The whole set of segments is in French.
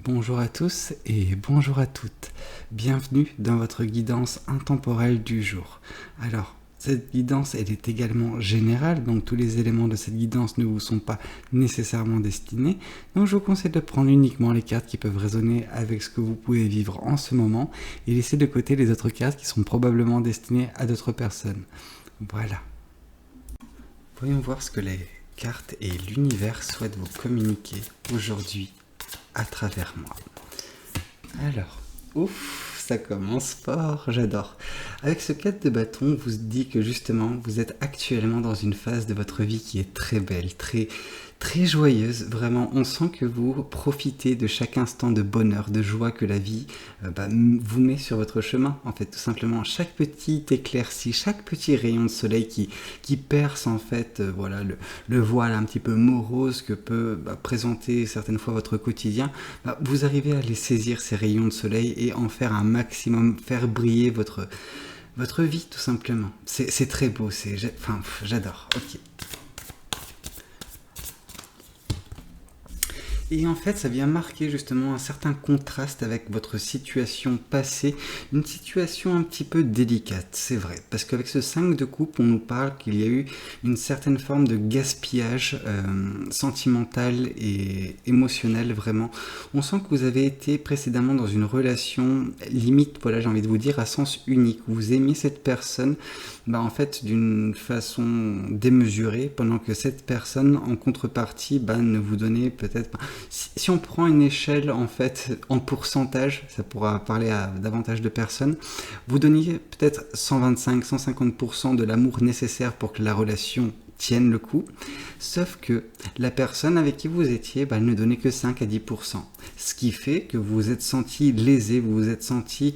Bonjour à tous et bonjour à toutes. Bienvenue dans votre guidance intemporelle du jour. Alors, cette guidance, elle est également générale, donc tous les éléments de cette guidance ne vous sont pas nécessairement destinés. Donc je vous conseille de prendre uniquement les cartes qui peuvent résonner avec ce que vous pouvez vivre en ce moment et laisser de côté les autres cartes qui sont probablement destinées à d'autres personnes. Voilà. Voyons voir ce que les cartes et l'univers souhaitent vous communiquer aujourd'hui à travers moi. Alors, ouf, ça commence fort, j'adore. Avec ce 4 de bâton, vous dit que justement, vous êtes actuellement dans une phase de votre vie qui est très belle, très joyeuse. Vraiment, on sent que vous profitez de chaque instant de bonheur, de joie que la vie vous met sur votre chemin. En fait, tout simplement, chaque petit éclairci, chaque petit rayon de soleil qui perce en fait, voilà, le voile un petit peu morose que peut présenter certaines fois votre quotidien. Vous arrivez à les saisir, ces rayons de soleil, et en faire un maximum, faire briller votre vie, tout simplement. C'est très beau, j'adore. Ok. Et en fait, ça vient marquer justement un certain contraste avec votre situation passée, une situation un petit peu délicate, c'est vrai. Parce qu'avec ce 5 de coupe, on nous parle qu'il y a eu une certaine forme de gaspillage sentimental et émotionnel, vraiment. On sent que vous avez été précédemment dans une relation limite, voilà, j'ai envie de vous dire, à sens unique. Vous aimiez cette personne, en fait, d'une façon démesurée, pendant que cette personne, en contrepartie, ne vous donnait peut-être... Si on prend une échelle en fait en pourcentage, ça pourra parler à davantage de personnes, vous donniez peut-être 125-150% de l'amour nécessaire pour que la relation tienne le coup, sauf que la personne avec qui vous étiez, elle ne donnait que 5 à 10%. Ce qui fait que vous vous êtes senti lésé, vous vous êtes senti...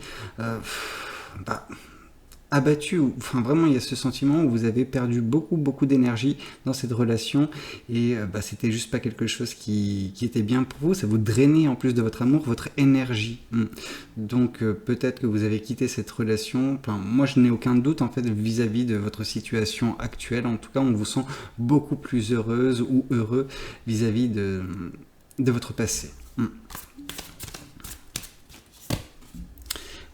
abattu, enfin vraiment il y a ce sentiment où vous avez perdu beaucoup d'énergie dans cette relation et c'était juste pas quelque chose qui était bien pour vous, ça vous drainait en plus de votre amour, votre énergie. Donc peut-être que vous avez quitté cette relation, moi je n'ai aucun doute en fait vis-à-vis de votre situation actuelle, en tout cas on vous sent beaucoup plus heureuse ou heureux vis-à-vis de votre passé.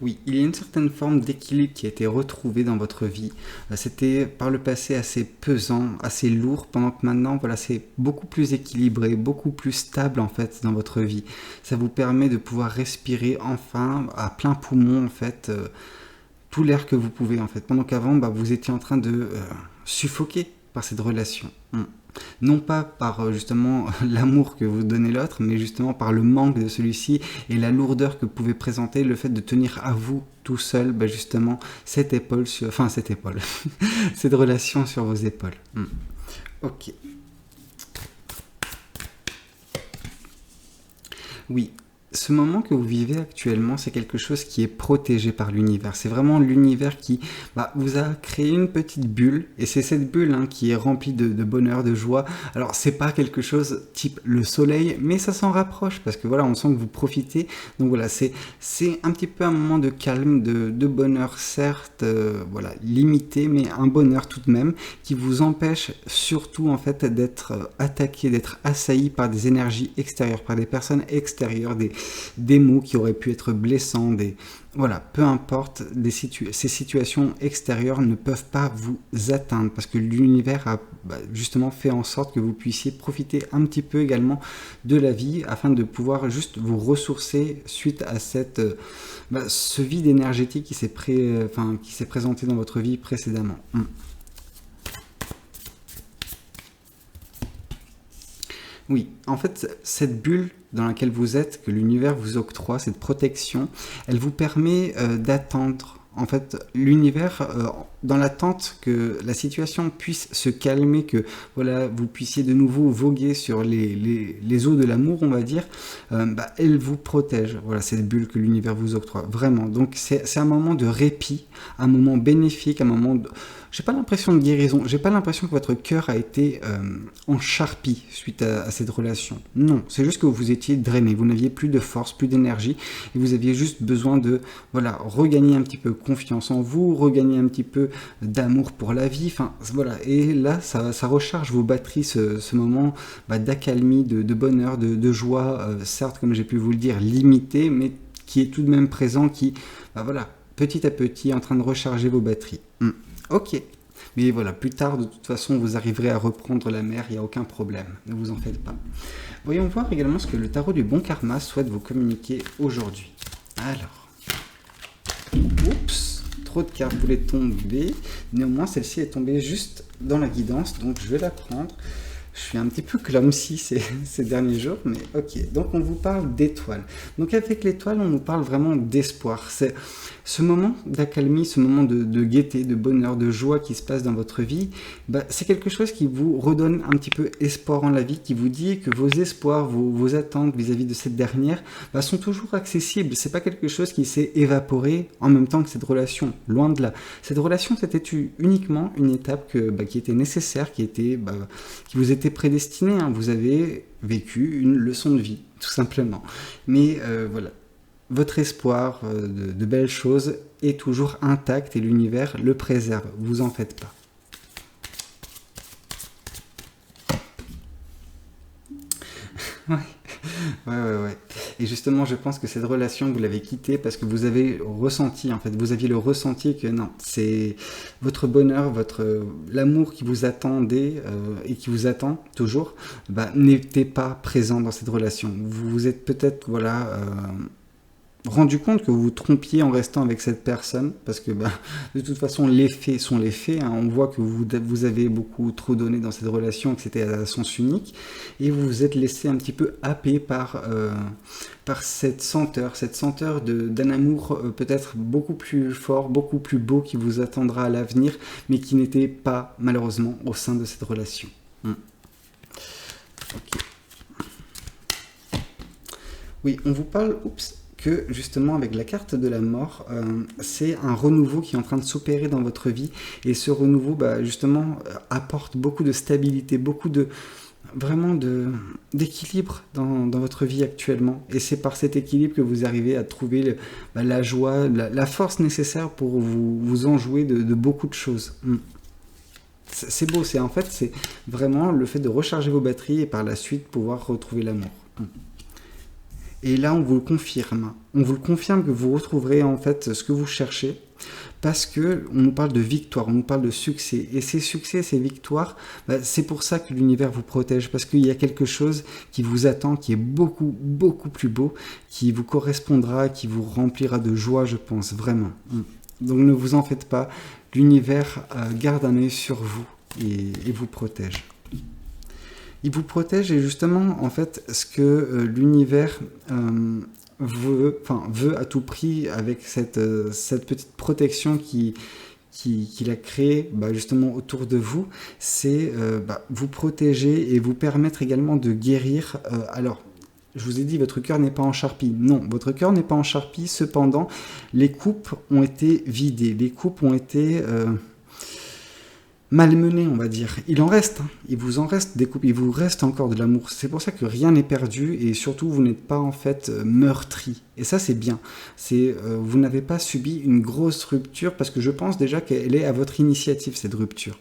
Oui, il y a une certaine forme d'équilibre qui a été retrouvée dans votre vie. C'était par le passé assez pesant, assez lourd, pendant que maintenant, voilà, c'est beaucoup plus équilibré, beaucoup plus stable en fait dans votre vie. Ça vous permet de pouvoir respirer enfin à plein poumon en fait tout l'air que vous pouvez en fait. Pendant qu'avant, vous étiez en train de suffoquer par cette relation. Non pas par justement l'amour que vous donnez l'autre, mais justement par le manque de celui-ci et la lourdeur que pouvait présenter le fait de tenir à vous tout seul, justement, cette relation sur vos épaules. Ok. Oui. Ce moment que vous vivez actuellement, c'est quelque chose qui est protégé par l'univers. C'est vraiment l'univers qui vous a créé une petite bulle, et c'est cette bulle qui est remplie de bonheur, de joie. Alors, c'est pas quelque chose type le soleil, mais ça s'en rapproche, parce que voilà, on sent que vous profitez. Donc voilà, c'est un petit peu un moment de calme, de bonheur, certes, limité, mais un bonheur tout de même, qui vous empêche surtout en fait d'être attaqué, d'être assailli par des énergies extérieures, par des personnes extérieures, des mots qui auraient pu être blessants, voilà, peu importe, ces situations extérieures ne peuvent pas vous atteindre parce que l'univers a justement fait en sorte que vous puissiez profiter un petit peu également de la vie afin de pouvoir juste vous ressourcer suite à ce vide énergétique qui s'est présenté dans votre vie précédemment. Oui, en fait, cette bulle dans laquelle vous êtes, que l'univers vous octroie, cette protection, elle vous permet d'attendre. En fait, l'univers, dans l'attente que la situation puisse se calmer, que voilà, vous puissiez de nouveau voguer sur les eaux de l'amour, on va dire, elle vous protège. Voilà, cette bulle que l'univers vous octroie, vraiment. Donc, c'est un moment de répit, un moment bénéfique, un moment j'ai pas l'impression de guérison, j'ai pas l'impression que votre cœur a été en charpie suite à cette relation. Non, c'est juste que vous étiez drainé, vous n'aviez plus de force, plus d'énergie, et vous aviez juste besoin de, voilà, regagner un petit peu confiance en vous, regagner un petit peu d'amour pour la vie, enfin, voilà. Et là, ça recharge vos batteries, ce moment d'accalmie, de bonheur, de joie, certes, comme j'ai pu vous le dire, limité, mais qui est tout de même présent, qui, voilà, petit à petit, en train de recharger vos batteries. Ok. Mais voilà, plus tard, de toute façon, vous arriverez à reprendre la mer, il n'y a aucun problème. Ne vous en faites pas. Voyons voir également ce que le tarot du bon karma souhaite vous communiquer aujourd'hui. Alors. Oups, trop de cartes voulaient tomber. Néanmoins, celle-ci est tombée juste dans la guidance, donc je vais la prendre. Je suis un petit peu clumsy ces derniers jours, mais ok. Donc on vous parle d'étoiles. Donc avec l'étoile, on nous parle vraiment d'espoir. C'est ce moment d'accalmie, ce moment de gaieté, de bonheur, de joie qui se passe dans votre vie. C'est quelque chose qui vous redonne un petit peu espoir en la vie, qui vous dit que vos espoirs, vos attentes vis-à-vis de cette dernière sont toujours accessibles. C'est pas quelque chose qui s'est évaporé en même temps que cette relation. Loin de là. Cette relation, c'était uniquement une étape qui était nécessaire, qui vous était prédestiné, hein. Vous avez vécu une leçon de vie, tout simplement. Mais voilà, votre espoir de belles choses est toujours intact et l'univers le préserve. Vous en faites pas. Ouais. Et justement, je pense que cette relation, vous l'avez quittée parce que vous avez ressenti, en fait, vous aviez le ressenti que non, c'est votre bonheur, l'amour qui vous attendait et qui vous attend toujours, n'était pas présent dans cette relation. Vous vous êtes peut-être, rendu compte que vous vous trompiez en restant avec cette personne, parce que de toute façon les faits sont les faits, hein. On voit que vous avez beaucoup trop donné dans cette relation, que c'était à sens unique, et vous vous êtes laissé un petit peu happer par cette senteur d'un amour peut-être beaucoup plus fort, beaucoup plus beau qui vous attendra à l'avenir, mais qui n'était pas malheureusement au sein de cette relation. Okay. Oui, on vous parle, que justement avec la carte de la mort, c'est un renouveau qui est en train de s'opérer dans votre vie, et ce renouveau justement apporte beaucoup de stabilité, beaucoup d'équilibre dans votre vie actuellement, et c'est par cet équilibre que vous arrivez à trouver la joie, la force nécessaire pour vous enjouer de beaucoup de choses. C'est beau, c'est vraiment le fait de recharger vos batteries et par la suite pouvoir retrouver l'amour. Et là, on vous le confirme. On vous le confirme que vous retrouverez en fait ce que vous cherchez, parce que on nous parle de victoire, on nous parle de succès. Et ces succès, ces victoires, c'est pour ça que l'univers vous protège, parce qu'il y a quelque chose qui vous attend, qui est beaucoup, beaucoup plus beau, qui vous correspondra, qui vous remplira de joie, je pense, vraiment. Donc ne vous en faites pas, l'univers garde un œil sur vous et vous protège. Il vous protège, et justement, en fait, ce que l'univers veut à tout prix avec cette petite protection qu'il a créée justement autour de vous, c'est vous protéger et vous permettre également de guérir. Alors, je vous ai dit, votre cœur n'est pas en charpie. Non, votre cœur n'est pas en charpie, cependant, les coupes ont été vidées, les coupes ont été malmené, on va dire. Il en reste, il vous en reste des couples, il vous reste encore de l'amour. C'est pour ça que rien n'est perdu, et surtout vous n'êtes pas en fait meurtri. Et ça c'est bien. Vous n'avez pas subi une grosse rupture, parce que je pense déjà qu'elle est à votre initiative, cette rupture.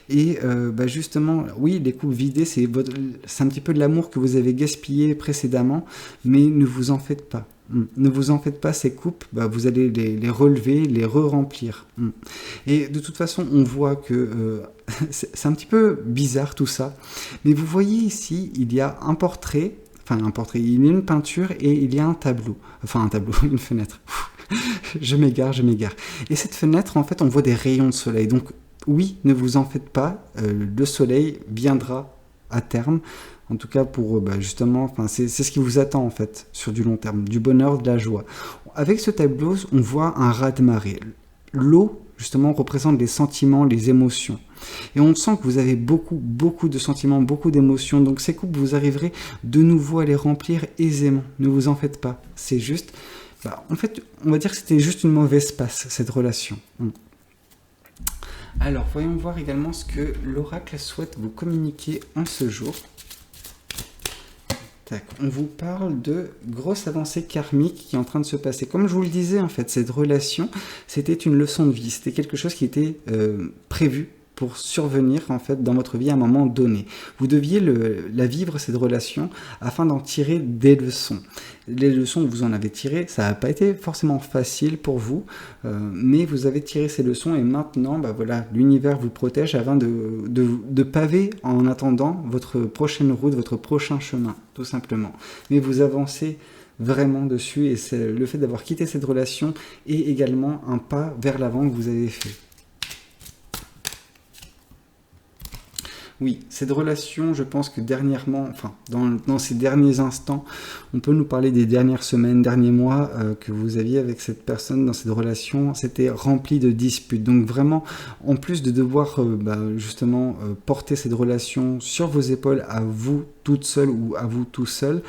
Et justement, oui, les coupes vidées, c'est un petit peu de l'amour que vous avez gaspillé précédemment, mais ne vous en faites pas. Ne vous en faites pas, ces coupes, vous allez les relever, les re-remplir. Et de toute façon, on voit que c'est un petit peu bizarre tout ça, mais vous voyez ici, il y a un portrait, il y a une peinture et il y a un tableau, une fenêtre. Je m'égare. Et cette fenêtre, en fait, on voit des rayons de soleil. Donc oui, ne vous en faites pas, le soleil viendra à terme. En tout cas, pour justement, c'est ce qui vous attend en fait sur du long terme, du bonheur, de la joie. Avec ce tableau, on voit un raz-de-marée. L'eau, justement, représente les sentiments, les émotions. Et on sent que vous avez beaucoup, beaucoup de sentiments, beaucoup d'émotions. Donc ces coupes, vous arriverez de nouveau à les remplir aisément. Ne vous en faites pas. C'est juste, en fait, on va dire que c'était juste une mauvaise passe, cette relation. Alors, voyons voir également ce que l'oracle souhaite vous communiquer en ce jour. Tac, on vous parle de grosse avancée karmique qui est en train de se passer. Comme je vous le disais, en fait, cette relation, c'était une leçon de vie. C'était quelque chose qui était prévu pour survenir en fait dans votre vie à un moment donné. Vous deviez la vivre, cette relation, afin d'en tirer des leçons. Les leçons que vous en avez tirées, ça n'a pas été forcément facile pour vous, mais vous avez tiré ces leçons et maintenant, bah voilà, l'univers vous protège afin de paver en attendant votre prochaine route, votre prochain chemin, tout simplement. Mais vous avancez vraiment dessus et c'est le fait d'avoir quitté cette relation est également un pas vers l'avant que vous avez fait. Oui, cette relation, je pense que dernièrement, enfin, dans ces derniers instants, on peut nous parler des dernières semaines, derniers mois que vous aviez avec cette personne dans cette relation, c'était rempli de disputes. Donc vraiment, en plus de devoir justement porter cette relation sur vos épaules à vous toute seule ou à vous tout seul,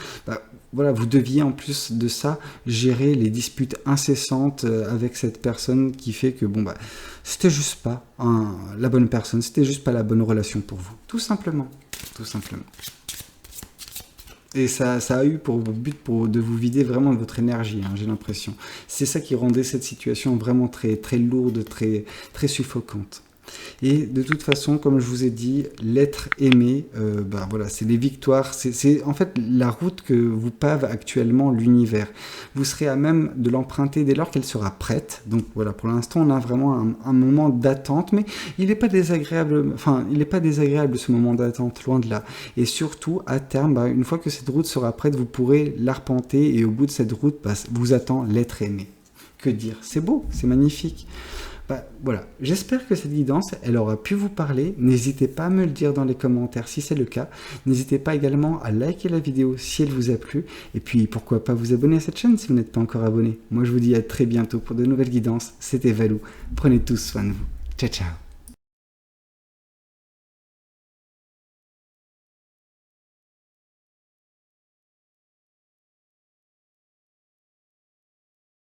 voilà, vous deviez en plus de ça gérer les disputes incessantes avec cette personne qui fait que c'était juste pas la bonne personne, c'était juste pas la bonne relation pour vous, tout simplement, tout simplement. Et ça a eu pour but de vous vider vraiment de votre énergie, j'ai l'impression. C'est ça qui rendait cette situation vraiment très, très lourde, très, très suffocante. Et de toute façon, comme je vous ai dit, l'être aimé, voilà, c'est les victoires, c'est en fait la route que vous pave actuellement l'univers. Vous serez à même de l'emprunter dès lors qu'elle sera prête. Donc voilà, pour l'instant, on a vraiment un moment d'attente, mais il n'est pas désagréable, ce moment d'attente, loin de là. Et surtout, à terme, une fois que cette route sera prête, vous pourrez l'arpenter et au bout de cette route, vous attend l'être aimé. Que dire? C'est beau, c'est magnifique. Voilà, j'espère que cette guidance, elle aura pu vous parler. N'hésitez pas à me le dire dans les commentaires si c'est le cas. N'hésitez pas également à liker la vidéo si elle vous a plu. Et puis, pourquoi pas vous abonner à cette chaîne si vous n'êtes pas encore abonné. Moi, je vous dis à très bientôt pour de nouvelles guidances. C'était Valou. Prenez tous soin de vous. Ciao, ciao.